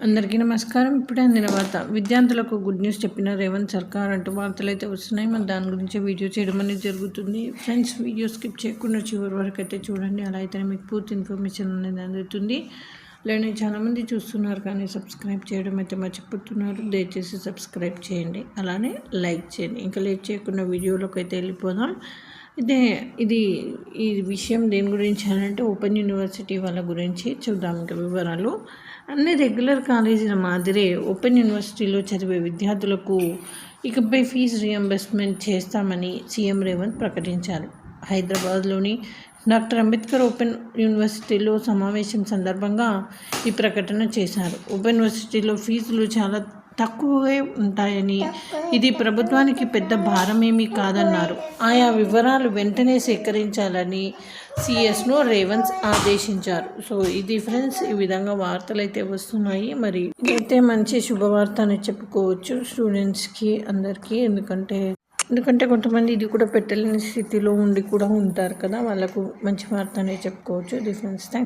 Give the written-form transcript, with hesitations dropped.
అందరికీ నమస్కారం. ఇప్పుడే అందిన వార్త. విద్యార్థులకు గుడ్ న్యూస్ చెప్పిన రేవంత్ సర్కార్ అంటూ వార్తలైతే వస్తున్నాయి. మరి దాని గురించి వీడియో చేయడం అనేది జరుగుతుంది. ఫ్రెండ్స్, వీడియో స్కిప్ చేయకుండా చివరి వరకు అయితే చూడండి. అలా అయితేనే మీకు పూర్తి ఇన్ఫర్మేషన్ అనేది అందుతుంది. లేని చాలామంది చూస్తున్నారు కానీ సబ్స్క్రైబ్ చేయడం అయితే మర్చిపోతున్నారు. దయచేసి సబ్స్క్రైబ్ చేయండి, అలానే లైక్ చేయండి. ఇంకా లేట్ చేయకుండా వీడియోలోకి అయితే వెళ్ళిపోదాం. ఈ విషయం దేని గురించి అంటే ఓపెన్ యూనివర్సిటీ వాళ్ళ గురించి చూద్దాం. ఇంకా వివరాలు అన్ని రెగ్యులర్ కాలేజీల మాదిరే ఓపెన్ యూనివర్సిటీలో చదివే విద్యార్థులకు ఇకపై ఫీజు రియంబర్స్మెంట్ చేస్తామని సీఎం రేవంత్ ప్రకటించారు. హైదరాబాద్లోని డాక్టర్ అంబేద్కర్ ఓపెన్ యూనివర్సిటీలో సమావేశం సందర్భంగా ఈ ప్రకటన చేశారు. ఓపెన్ యూనివర్సిటీలో ఫీజులు చాలా తక్కువే ఉంటాయని, ఇది ప్రభుత్వానికి పెద్ద భారమేమీ కాదన్నారు. ఆయా వివరాలు వెంటనే సేకరించాలని సిఎస్ను రేవంత్ ఆదేశించారు. సో ఇది ఫ్రెండ్స్, ఈ విధంగా వార్తలు అయితే వస్తున్నాయి. మరి ఇదైతే మంచి శుభవార్త అని చెప్పుకోవచ్చు స్టూడెంట్స్కి అందరికీ. ఎందుకంటే కొంతమంది ఇది కూడా పెట్టలేని స్థితిలో ఉండి కూడా ఉంటారు కదా, వాళ్ళకు మంచి వార్త అనే చెప్పుకోవచ్చు. ఇది ఫ్రెండ్స్, థ్యాంక్స్.